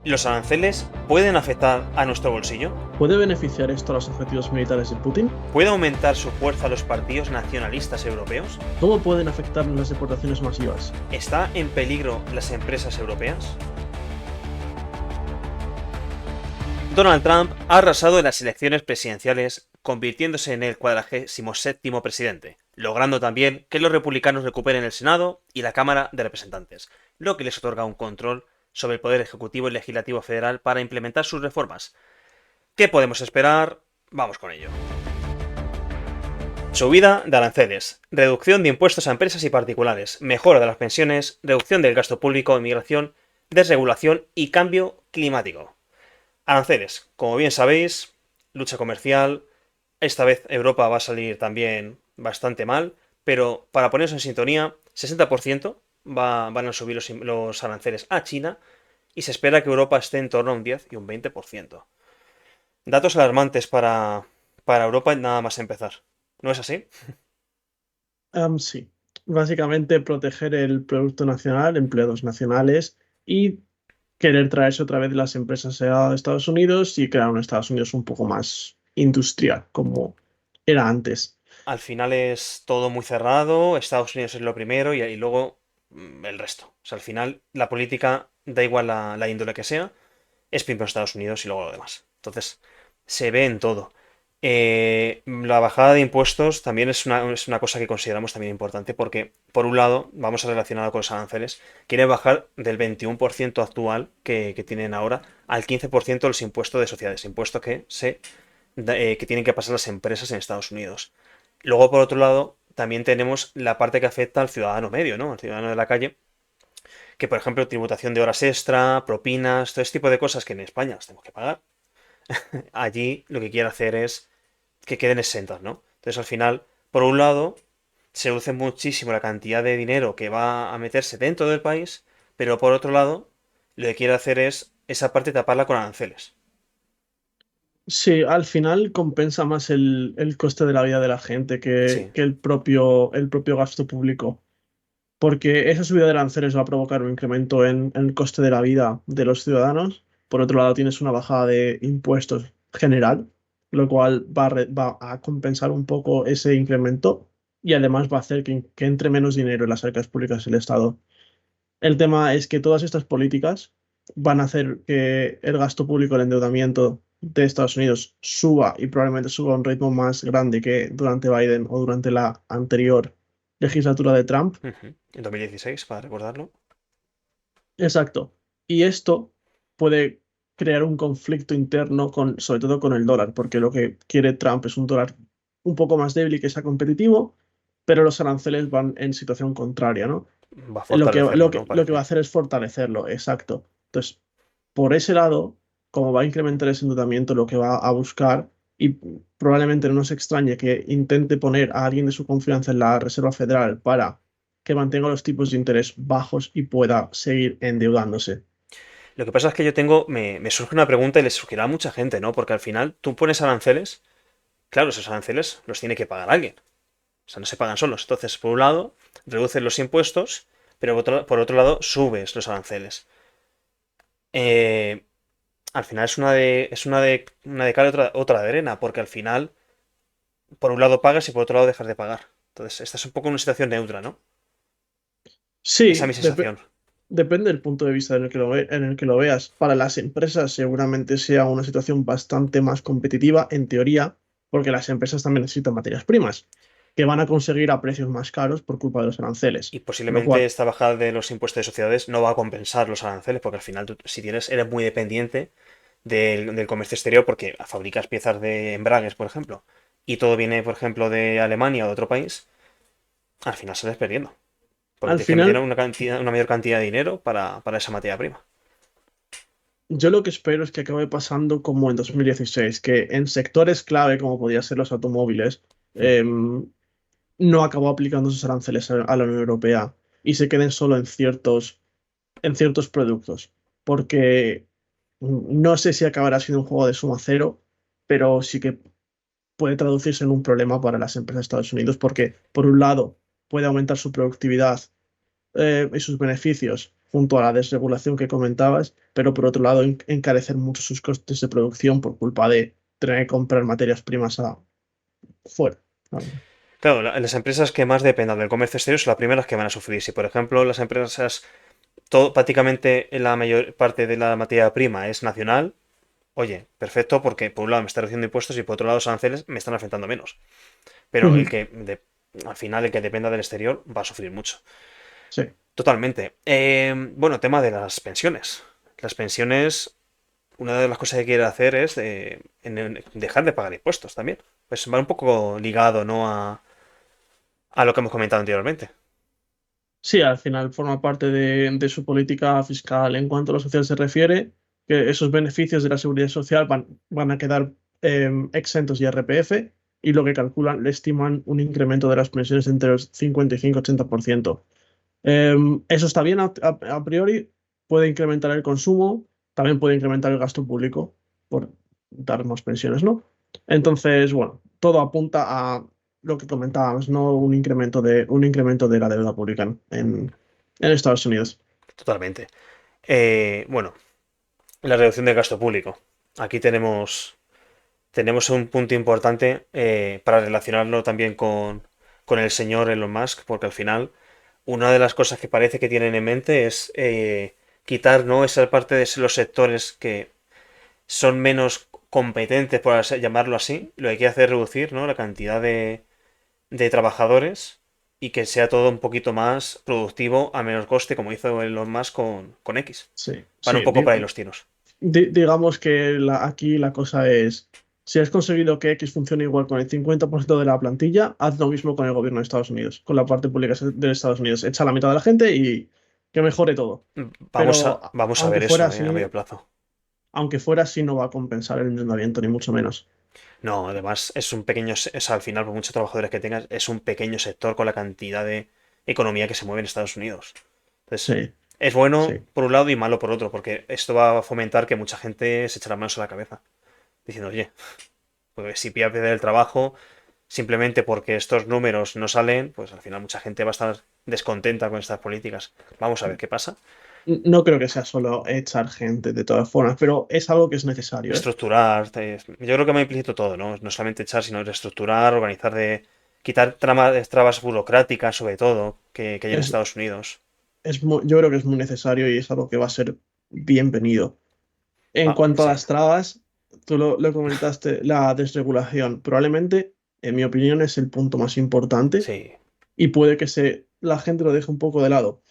¿Los aranceles pueden afectar a nuestro bolsillo? ¿Puede beneficiar esto a los objetivos militares de Putin? ¿Puede aumentar su fuerza a los partidos nacionalistas europeos? ¿Cómo pueden afectarnos las deportaciones masivas? ¿Está en peligro las empresas europeas? Donald Trump ha arrasado en las elecciones presidenciales, convirtiéndose en el 47º presidente, logrando también que los republicanos recuperen el Senado y la Cámara de Representantes, lo que les otorga un control sobre el poder ejecutivo y legislativo federal para implementar sus reformas. ¿Qué podemos esperar? Vamos con ello. Subida de aranceles, reducción de impuestos a empresas y particulares, mejora de las pensiones, reducción del gasto público, inmigración, desregulación y cambio climático. Aranceles, como bien sabéis, lucha comercial. Esta vez Europa va a salir también bastante mal, pero para ponernos en sintonía, 60% van a subir los aranceles a China y se espera que Europa esté en torno a un 10 y un 20%. Datos alarmantes para Europa nada más empezar. ¿No es así? Sí, básicamente proteger el producto nacional, empleados nacionales y querer traerse otra vez las empresas a Estados Unidos y crear un Estados Unidos un poco más industrial, como era antes. Al final es todo muy cerrado, Estados Unidos es lo primero y luego el resto. O sea, al final la política, da igual la índole que sea, es primero Estados Unidos y luego lo demás. Entonces, se ve en todo. La bajada de impuestos también es una cosa que consideramos también importante porque, por un lado, vamos a relacionarlo con los aranceles, quiere bajar del 21% actual que tienen ahora al 15% los impuestos de sociedades, impuestos que tienen que pasar las empresas en Estados Unidos. Luego, por otro lado, también tenemos la parte que afecta al ciudadano medio, ¿no? Al ciudadano de la calle, que por ejemplo, tributación de horas extra, propinas, todo este tipo de cosas que en España las tenemos que pagar, allí lo que quiere hacer es que queden exentas, ¿no? Entonces, al final, por un lado, se reduce muchísimo la cantidad de dinero que va a meterse dentro del país, pero por otro lado, lo que quiere hacer es esa parte taparla con aranceles. Sí, al final compensa más el coste de la vida de la gente Sí, que el propio gasto público, porque esa subida de aranceles va a provocar un incremento en el coste de la vida de los ciudadanos. Por otro lado, tienes una bajada de impuestos general, lo cual va a compensar un poco ese incremento y además va a hacer que entre menos dinero en las arcas públicas del Estado. El tema es que todas estas políticas van a hacer que el gasto público, el endeudamiento de Estados Unidos suba y probablemente suba a un ritmo más grande que durante Biden o durante la anterior legislatura de Trump. en 2016, para recordarlo. Exacto. Y esto puede crear un conflicto interno con, sobre todo con el dólar, porque lo que quiere Trump es un dólar un poco más débil y que sea competitivo, pero los aranceles van en situación contraria, ¿no? Va a fortalecerlo, ¿no? Lo que va a Parece. hacer es fortalecerlo, exacto. Entonces, por ese lado, como va a incrementar ese endeudamiento, lo que va a buscar, y probablemente no nos extrañe que intente poner a alguien de su confianza en la Reserva Federal para que mantenga los tipos de interés bajos y pueda seguir endeudándose. Lo que pasa es que me surge una pregunta y le surgirá a mucha gente, ¿no? Porque al final tú pones aranceles, claro, esos aranceles los tiene que pagar alguien. O sea, no se pagan solos. Entonces, por un lado, reduces los impuestos, pero por otro lado, subes los aranceles. Eh, Al final es una de cal y otra de arena, porque al final, por un lado pagas y por otro lado dejas de pagar. Entonces, esta es un poco una situación neutra, ¿no? Esa es Sí, mi sensación. depende del punto de vista en el que en el que lo veas. Para las empresas seguramente sea una situación bastante más competitiva, en teoría, porque las empresas también necesitan materias primas, que van a conseguir a precios más caros por culpa de los aranceles. Y Lo posiblemente cual, esta bajada de los impuestos de sociedades no va a compensar los aranceles, porque al final tú, si eres muy dependiente del comercio exterior, porque fabricas piezas de embragues, por ejemplo, y todo viene, por ejemplo, de Alemania o de otro país, al final sales perdiendo. Porque al tienes que meter final, una mayor cantidad de dinero para esa materia prima. yo lo que espero es que acabe pasando como en 2016, que en sectores clave, como podía ser los automóviles, no acabó aplicando sus aranceles a la Unión Europea y se queden solo en ciertos productos, porque no sé si acabará siendo un juego de suma cero, pero sí que puede traducirse en un problema para las empresas de Estados Unidos, porque por un lado puede aumentar su productividad y sus beneficios, junto a la desregulación que comentabas, pero por otro lado encarecer mucho sus costes de producción por culpa de tener que comprar materias primas fuera. Vamos. Claro, las empresas que más dependan del comercio exterior son las primeras que van a sufrir. Si, por ejemplo, las empresas, todo, prácticamente la mayor parte de la materia prima es nacional, oye, perfecto, porque por un lado me está reduciendo impuestos y por otro lado los aranceles me están afectando menos. Pero Ujú. al final, el que dependa del exterior va a sufrir mucho. Sí. Totalmente. Bueno, tema de las pensiones. Las pensiones, una de las cosas que quiere hacer es dejar de pagar impuestos también. Pues va un poco ligado, ¿no? A lo que hemos comentado anteriormente. Sí, al final forma parte de su política fiscal en cuanto a lo social se refiere, que esos beneficios de la seguridad social van a quedar exentos de IRPF y lo que calculan, le estiman un incremento de las pensiones entre el 55 y 80%. Eso está bien a priori, puede incrementar el consumo, también puede incrementar el gasto público por dar más pensiones, ¿no? Entonces, bueno, todo apunta a lo que comentábamos, ¿no? Un incremento de la deuda pública en Estados Unidos. Totalmente. Bueno, la reducción del gasto público. Aquí tenemos un punto importante para relacionarlo también con el señor Elon Musk, porque al final una de las cosas que parece que tienen en mente es quitar, ¿no? Esa parte de los sectores que son menos competentes, por llamarlo así. Lo que quiere hacer es reducir, ¿no? La cantidad de trabajadores y que sea todo un poquito más productivo a menor coste, como hizo Elon Musk con X. Sí, Van un sí. poco para ahí los tiros. Digamos que aquí la cosa es, si has conseguido que X funcione igual con el 50% de la plantilla, haz lo mismo con el gobierno de Estados Unidos, con la parte pública de Estados Unidos. Echa la mitad de la gente y que mejore todo. Vamos a, Pero vamos a aunque ver fuera eso, a medio así, plazo. no va a compensar el endeudamiento, ni mucho menos. No, además es un pequeño, o sea, al final, por muchos trabajadores que tengas, es un pequeño sector con la cantidad de economía que se mueve en Estados Unidos. Entonces, Sí, es bueno sí. por un lado y malo por otro, porque esto va a fomentar que mucha gente se eche las manos a la cabeza, diciendo, oye, pues si voy a perder el trabajo simplemente porque estos números no salen, pues al final mucha gente va a estar descontenta con estas políticas. Vamos a ver qué pasa. No creo que sea solo echar gente de todas formas, pero es algo que es necesario, ¿eh? Reestructurar, yo creo que me implícito todo, ¿no? No solamente echar, sino reestructurar, organizar quitar trabas burocráticas, sobre todo, que hay en Es, Estados Unidos. yo creo que es muy necesario y es algo que va a ser bienvenido. En cuanto a Sí, las trabas, tú lo comentaste, la desregulación probablemente, en mi opinión, es el punto más importante sí. y puede que la gente lo deje un poco de lado.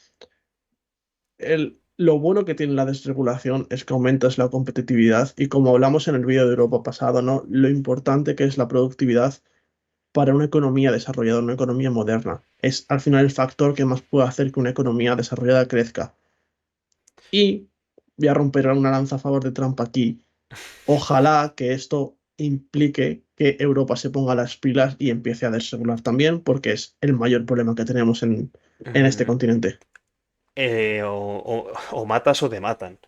Lo bueno que tiene la desregulación es que aumentas la competitividad y como hablamos en el vídeo de Europa pasado, ¿no? Lo importante que es la productividad para una economía desarrollada, una economía moderna. Es al final el factor que más puede hacer que una economía desarrollada crezca. Y voy a romper una lanza a favor de Trump aquí. Ojalá que esto implique que Europa se ponga las pilas y empiece a desregular también, porque es el mayor problema que tenemos en este Mm, continente. o matas o te matan.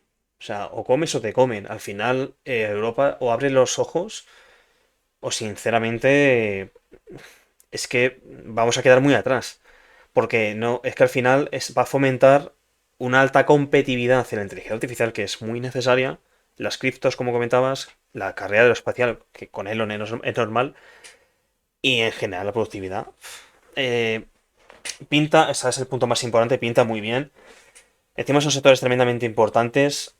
O sea, o comes o te comen. Al final, Europa o abre los ojos o sinceramente es que vamos a quedar muy atrás. Porque no, es que al final va a fomentar una alta competitividad en la inteligencia artificial que es muy necesaria. Las criptos, como comentabas, la carrera aeroespacial, que con Elon es normal, y en general la productividad. Eh, pinta, ese es el punto más importante, pinta muy bien. Encima son sectores tremendamente importantes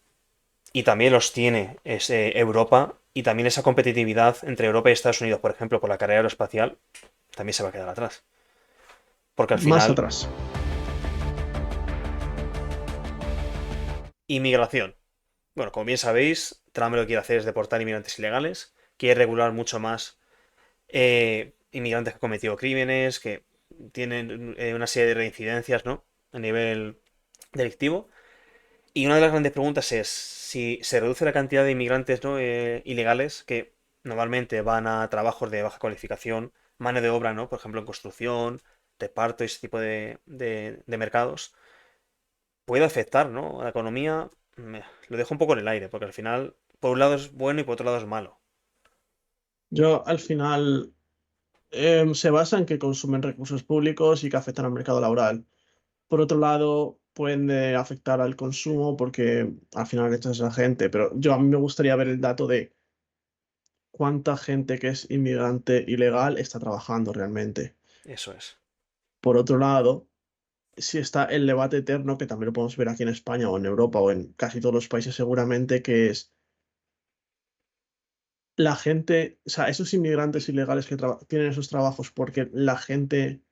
y también los tiene Europa y también esa competitividad entre Europa y Estados Unidos, por ejemplo, por la carrera aeroespacial, también se va a quedar atrás. Porque al Más final, atrás. inmigración. Bueno, como bien sabéis, Trump lo que quiere hacer es deportar inmigrantes ilegales, quiere regular mucho más inmigrantes que han cometido crímenes, que tienen una serie de reincidencias, ¿no? A nivel delictivo. Y una de las grandes preguntas es si se reduce la cantidad de inmigrantes, ¿no? Ilegales que normalmente van a trabajos de baja cualificación, mano de obra, ¿no? Por ejemplo, en construcción, reparto y ese tipo de mercados, puede afectar, ¿no? A la economía. Lo dejo un poco en el aire, porque al final, por un lado es bueno y por otro lado es malo. Yo al final se basa en que consumen recursos públicos y que afectan al mercado laboral. Por otro lado, pueden afectar al consumo porque al final echas a la gente, pero a mí me gustaría ver el dato de cuánta gente que es inmigrante ilegal está trabajando realmente. Eso es. Por otro lado, si está el debate eterno, que también lo podemos ver aquí en España o en Europa o en casi todos los países seguramente, que es la gente, o sea, esos inmigrantes ilegales que tienen esos trabajos porque la gente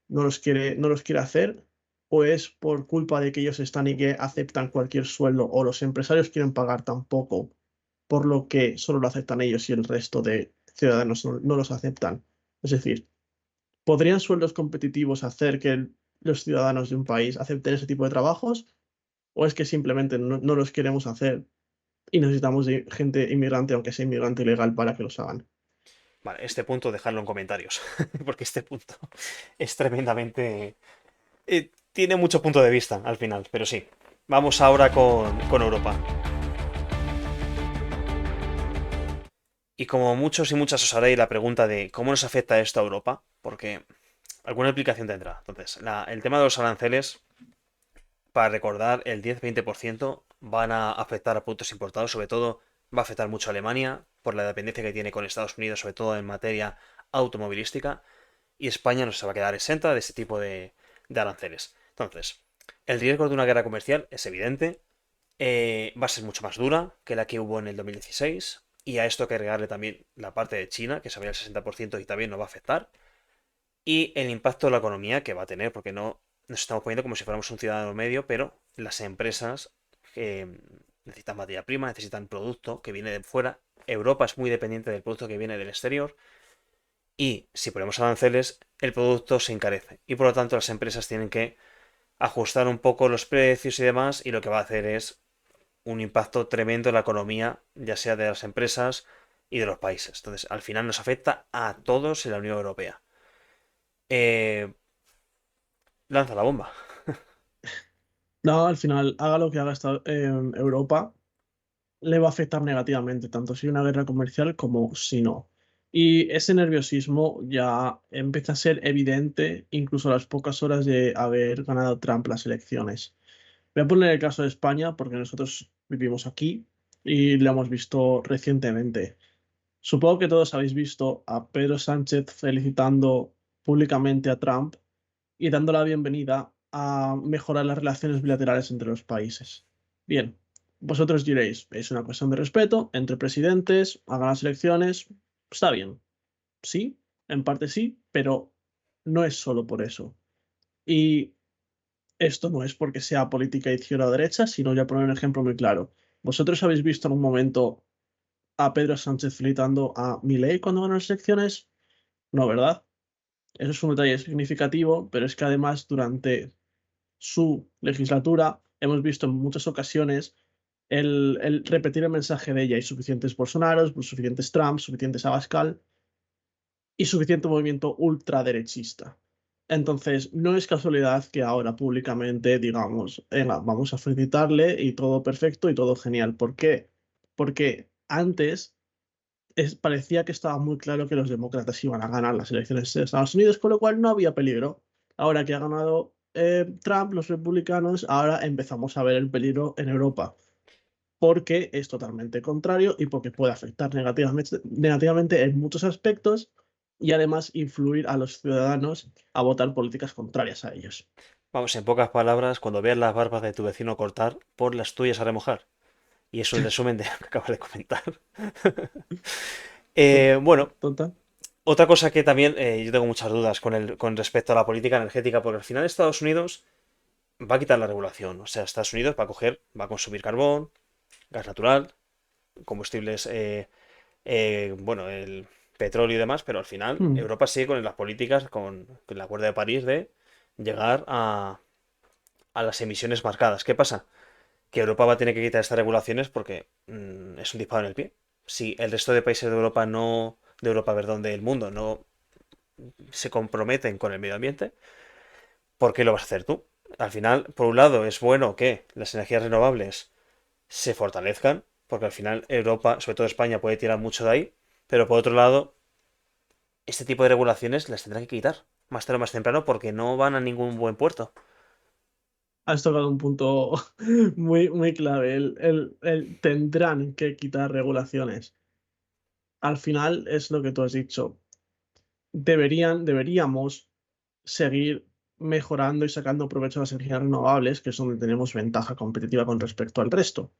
no los quiere hacer, o es por culpa de que ellos están y que aceptan cualquier sueldo, o los empresarios quieren pagar tan poco, por lo que solo lo aceptan ellos y el resto de ciudadanos no los aceptan. Es decir, ¿podrían sueldos competitivos hacer que los ciudadanos de un país acepten ese tipo de trabajos? ¿O es que simplemente no los queremos hacer y necesitamos de gente inmigrante, aunque sea inmigrante ilegal, para que los hagan? Vale, este punto dejadlo en comentarios, porque este punto es tremendamente... tiene mucho punto de vista al final, pero sí. Vamos ahora con Europa. Y como muchos y muchas os haréis la pregunta de cómo nos afecta esto a Europa, porque alguna implicación tendrá. Entonces, el tema de los aranceles, para recordar, el 10-20% van a afectar a productos importados, sobre todo va a afectar mucho a Alemania por la dependencia que tiene con Estados Unidos, sobre todo en materia automovilística, y España no se va a quedar exenta de este tipo de aranceles. Entonces, el riesgo de una guerra comercial es evidente, va a ser mucho más dura que la que hubo en el 2016, y a esto hay que agregarle también la parte de China, que se va a ir al 60% y también nos va a afectar, y el impacto de la economía que va a tener, porque no nos estamos poniendo como si fuéramos un ciudadano medio, pero las empresas necesitan materia prima, necesitan producto que viene de fuera. Europa es muy dependiente del producto que viene del exterior, y si ponemos aranceles, el producto se encarece, y por lo tanto las empresas tienen que ajustar un poco los precios y demás, y lo que va a hacer es un impacto tremendo en la economía, ya sea de las empresas y de los países. Entonces, al final nos afecta a todos en la Unión Europea. Eh, lanza la bomba. No, al final, haga lo que haga Europa, le va a afectar negativamente, tanto si hay una guerra comercial como si no. Y ese nerviosismo ya empieza a ser evidente incluso a las pocas horas de haber ganado Trump las elecciones. Voy a poner el caso de España porque nosotros vivimos aquí y lo hemos visto recientemente. Supongo que todos habéis visto a Pedro Sánchez felicitando públicamente a Trump y dando la bienvenida a mejorar las relaciones bilaterales entre los países. Bien, vosotros diréis, es una cuestión de respeto entre presidentes, hagan las elecciones, está bien. Sí, en parte sí, pero no es solo por eso. Y esto no es porque sea política izquierda o derecha, sino voy a poner un ejemplo muy claro. ¿Vosotros habéis visto en un momento a Pedro Sánchez felicitando a Milei cuando ganó las elecciones? No, ¿verdad? Eso es un detalle significativo, pero es que además durante su legislatura hemos visto en muchas ocasiones el repetir el mensaje de ella: hay suficientes Bolsonaros, suficientes Trump, suficientes Abascal y suficiente movimiento ultraderechista. Entonces, no es casualidad que ahora públicamente digamos, venga, vamos a felicitarle y todo perfecto y todo genial. ¿Por qué? Porque antes parecía que estaba muy claro que los demócratas iban a ganar las elecciones de Estados Unidos, con lo cual no había peligro. Ahora que ha ganado Trump, los republicanos, ahora empezamos a ver el peligro en Europa, porque es totalmente contrario y porque puede afectar negativamente en muchos aspectos y además influir a los ciudadanos a votar políticas contrarias a ellos. Vamos, en pocas palabras, cuando veas las barbas de tu vecino cortar, pon las tuyas a remojar. Y eso es el resumen de lo que acabas de comentar. Bueno, Total. otra cosa que también yo tengo muchas dudas con respecto a la política energética, porque al final Estados Unidos va a quitar la regulación. O sea, Estados Unidos va a consumir carbón, gas natural, combustibles, bueno, el petróleo y demás, pero al final Hmm. Europa sigue con las políticas, con el Acuerdo de París de llegar a las emisiones marcadas. ¿Qué pasa? Que Europa va a tener que quitar estas regulaciones porque es un disparo en el pie. Si el resto de países de Europa no, de Europa, perdón, del mundo no se comprometen con el medio ambiente, ¿por qué lo vas a hacer tú? Al final, por un lado, es bueno que las energías renovables se fortalezcan, porque al final Europa, sobre todo España, puede tirar mucho de ahí, pero por otro lado, este tipo de regulaciones las tendrán que quitar más tarde o más temprano porque no van a ningún buen puerto. has tocado un punto muy, muy clave. Tendrán que quitar regulaciones. Al final es lo que tú has dicho. Deberíamos seguir mejorando y sacando provecho de las energías renovables, que es donde tenemos ventaja competitiva con respecto al resto,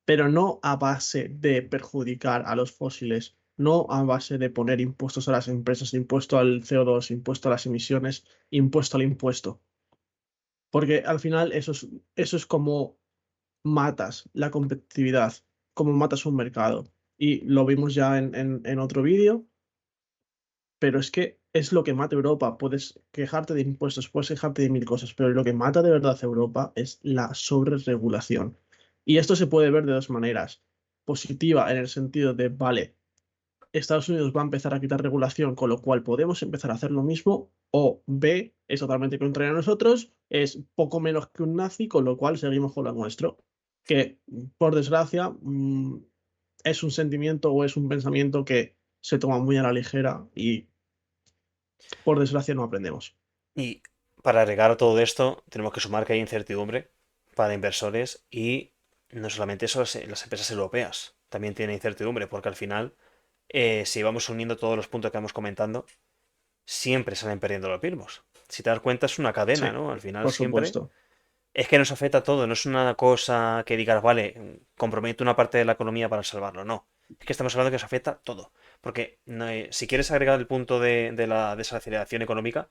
pero no a base de perjudicar a los fósiles, no a base de poner impuestos a las empresas, impuesto al CO2, impuesto a las emisiones, impuesto al impuesto, porque al final eso es como matas la competitividad, como matas un mercado. Y lo vimos ya en otro vídeo, pero es que es lo que mata a Europa. Puedes quejarte de impuestos, puedes quejarte de mil cosas, pero lo que mata de verdad a Europa es la sobreregulación. Y esto se puede ver de dos maneras. Positiva en el sentido de, vale, Estados Unidos va a empezar a quitar regulación, con lo cual podemos empezar a hacer lo mismo. O B, es totalmente contrario a nosotros, es poco menos que un nazi, con lo cual seguimos con lo nuestro. Que, por desgracia, es un sentimiento o es un pensamiento que se toma muy a la ligera y por desgracia no aprendemos. Y para agregar a todo esto, tenemos que sumar que hay incertidumbre para inversores y no solamente eso, las empresas europeas también tienen incertidumbre porque al final, si vamos uniendo todos los puntos que vamos comentando, siempre salen perdiendo los mismos. Si te das cuenta, es una cadena, Sí, ¿no? Al final por siempre supuesto. es que nos afecta a todo, no es una cosa que digas, vale, comprometo una parte de la economía para salvarlo, no. Es que estamos hablando que nos afecta a todo. Porque si quieres agregar el punto de la desaceleración económica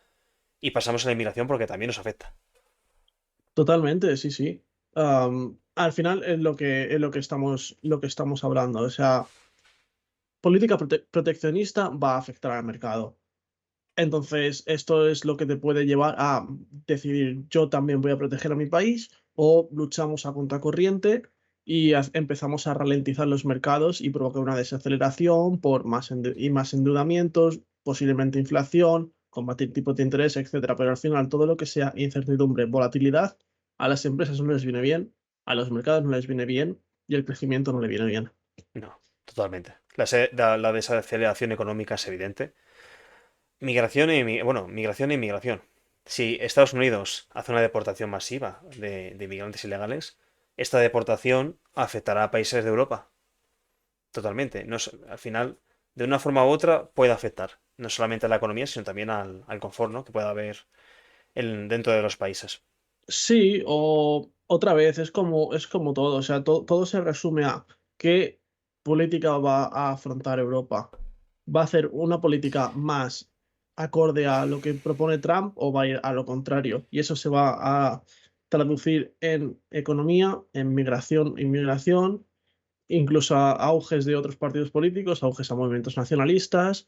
y pasamos a la inmigración porque también nos afecta. Totalmente, sí, sí. Al final es lo que estamos hablando. O sea, política proteccionista va a afectar al mercado. Entonces, esto es lo que te puede llevar a decidir, yo también voy a proteger a mi país, o luchamos a contracorriente y empezamos a ralentizar los mercados y provocar una desaceleración por más endeudamientos, posiblemente inflación, combatir tipos de interés, etcétera. Pero al final, todo lo que sea incertidumbre, volatilidad, a las empresas no les viene bien, a los mercados no les viene bien y el crecimiento no le viene bien. No, totalmente. La desaceleración económica es evidente. Migración e inmigración. Si Estados Unidos hace una deportación masiva de inmigrantes ilegales, esta deportación afectará a países de Europa. Totalmente. No, al final, de una forma u otra, puede afectar. No solamente a la economía, sino también al confort, ¿no? que pueda haber dentro de los países. Sí, o otra vez, es como todo, o sea, todo se resume a qué política va a afrontar Europa. ¿Va a hacer una política más acorde a lo que propone Trump o va a ir a lo contrario? Y eso se va a traducir en economía, en migración, inmigración, incluso a auges de otros partidos políticos, auges a movimientos nacionalistas.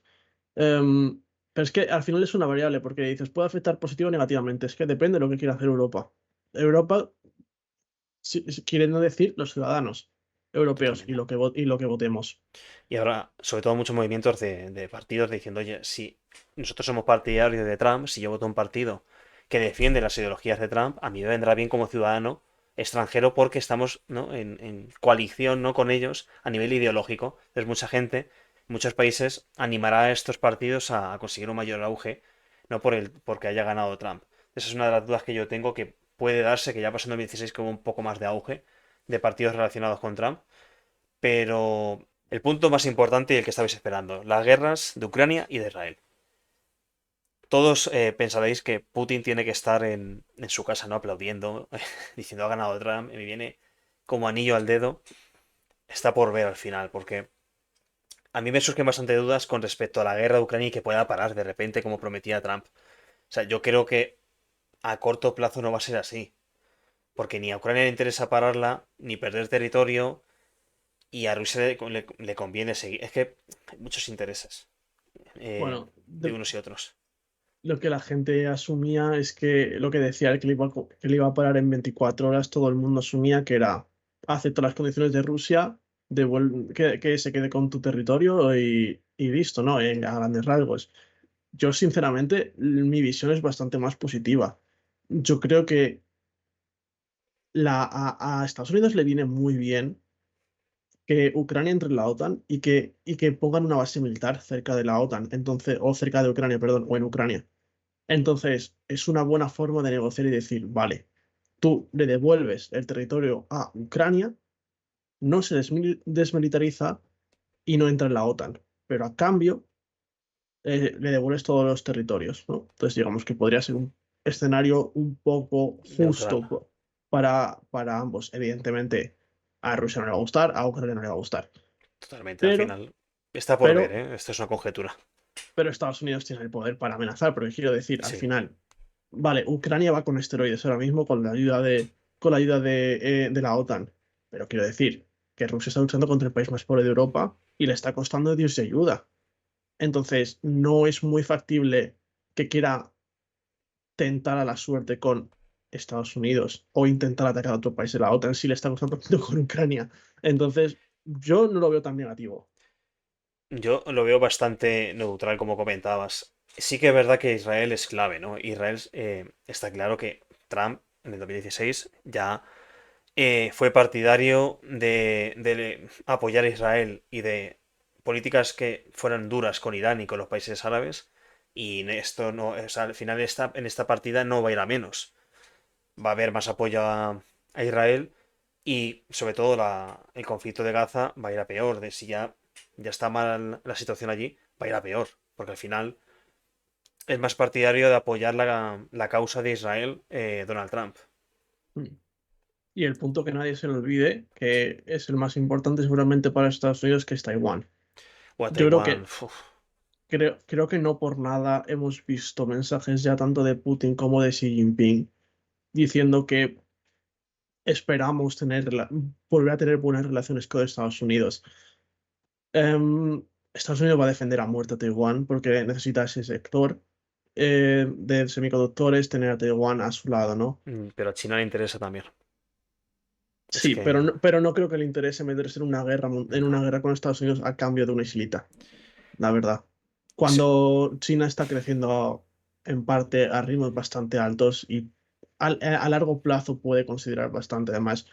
Pero es que al final es una variable, porque dices, puede afectar positivo o negativamente. Es que depende de lo que quiera hacer Europa. Europa, queriendo decir los ciudadanos europeos y Totalmente. y lo que votemos. Y ahora, sobre todo, muchos movimientos de partidos diciendo, oye, si nosotros somos partidarios de Trump, si yo voto a un partido que defiende las ideologías de Trump, a mí me vendrá bien como ciudadano extranjero porque estamos, ¿no? en coalición, ¿no? con ellos a nivel ideológico. Entonces, mucha gente, muchos países animará a estos partidos a conseguir un mayor auge, no porque haya ganado Trump. Esa es una de las dudas que yo tengo que puede darse, que ya pasó en 2016 como un poco más de auge de partidos relacionados con Trump, pero el punto más importante y el que estabais esperando, las guerras de Ucrania y de Israel. Todos pensaréis que Putin tiene que estar en su casa, ¿no? Aplaudiendo, diciendo ha ganado Trump, y me viene como anillo al dedo. Está por ver al final, porque a mí me surgen bastante dudas con respecto a la guerra de Ucrania y que pueda parar de repente como prometía Trump. O sea, yo creo que a corto plazo no va a ser así, porque ni a Ucrania le interesa pararla, ni perder territorio, y a Rusia le conviene seguir. Es que hay muchos intereses Bueno, de unos y otros. lo que la gente asumía es que lo que decía el que que le iba a parar en 24 horas, todo el mundo asumía que era acepta las condiciones de Rusia, que se quede con tu territorio y listo, ¿no? A grandes rasgos. Yo, sinceramente, mi visión es bastante más positiva. Yo creo que a Estados Unidos le viene muy bien que Ucrania entre en la OTAN y que pongan una base militar cerca de la OTAN, entonces, o cerca de Ucrania, perdón, o en Ucrania. Entonces, es una buena forma de negociar y decir, vale. tú le devuelves el territorio a Ucrania, no se desmilitariza y no entra en la OTAN. Pero a cambio, le devuelves todos los territorios, ¿no? Entonces, digamos que podría ser un escenario un poco Neutral. justo para ambos. Evidentemente, a Rusia no le va a gustar, a Ucrania no le va a gustar. Totalmente. Al Pero, final, está por ver, pero, ¿eh? Esto es una conjetura. pero Estados Unidos tiene el poder para amenazar, porque quiero decir, al Sí. final, vale, Ucrania va con esteroides ahora mismo con la ayuda de la OTAN. Pero quiero decir que Rusia está luchando contra el país más pobre de Europa y le está costando Dios y ayuda. Entonces, no es muy factible que quiera tentar a la suerte con Estados Unidos o intentar atacar a otro país de la OTAN si le está costando tanto con Ucrania. Entonces, yo no lo veo tan negativo. Yo lo veo bastante neutral, como comentabas. Sí que es verdad que Israel es clave, ¿no? Israel está claro que Trump en el 2016 ya fue partidario de apoyar a Israel y de políticas que fueran duras con Irán y con los países árabes. Y esto no, o sea, al final en esta partida no va a ir a menos. Va a haber más apoyo a Israel y sobre todo el conflicto de Gaza va a ir a peor. De si ya está mal la situación allí, va a ir a peor. Porque al final es más partidario de apoyar la causa de Israel, Donald Trump. Mm. Y el punto que nadie se le olvide, que es el más importante seguramente para Estados Unidos, que es Taiwán. O a Yo creo Taiwán. que, creo que no por nada hemos visto mensajes ya tanto de Putin como de Xi Jinping diciendo que esperamos volver a tener buenas relaciones con Estados Unidos. Estados Unidos va a defender a muerte a Taiwán porque necesita ese sector de semiconductores, tener a Taiwán a su lado, ¿no? Pero a China le interesa también. Es Sí, que pero no creo que le interese meterse en una guerra con Estados Unidos a cambio de una islita, la verdad. sí, Cuando China está creciendo en parte a ritmos bastante altos y a largo plazo puede considerar bastante, además.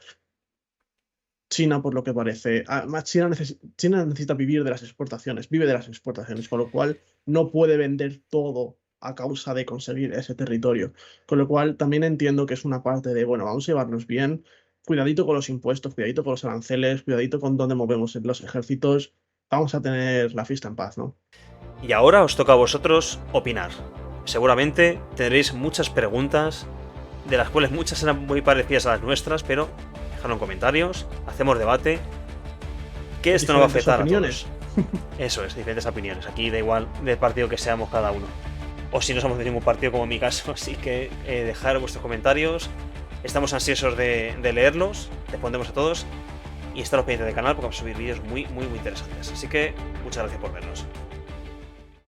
China, por lo que parece. Además, China necesita vivir de las exportaciones, vive de las exportaciones, con lo cual no puede vender todo a causa de conseguir ese territorio. Con lo cual también entiendo que es una parte de, bueno, vamos a llevarnos bien, cuidadito con los impuestos, cuidadito con los aranceles, cuidadito con dónde movemos los ejércitos, vamos a tener la fiesta en paz, ¿no? y ahora os toca a vosotros opinar. Seguramente tendréis muchas preguntas, de las cuales muchas serán muy parecidas a las nuestras, pero dejadlo en comentarios, hacemos debate, que esto no va a Diferentes afectar a todos. opiniones. Eso es, diferentes opiniones. Aquí da igual del partido que seamos cada uno. O si no somos de ningún partido, como en mi caso. Así que dejad vuestros comentarios. Estamos ansiosos de leerlos. Respondemos a todos. Y estaros pendientes del canal porque vamos a subir vídeos muy, muy, muy interesantes. Así que muchas gracias por vernos.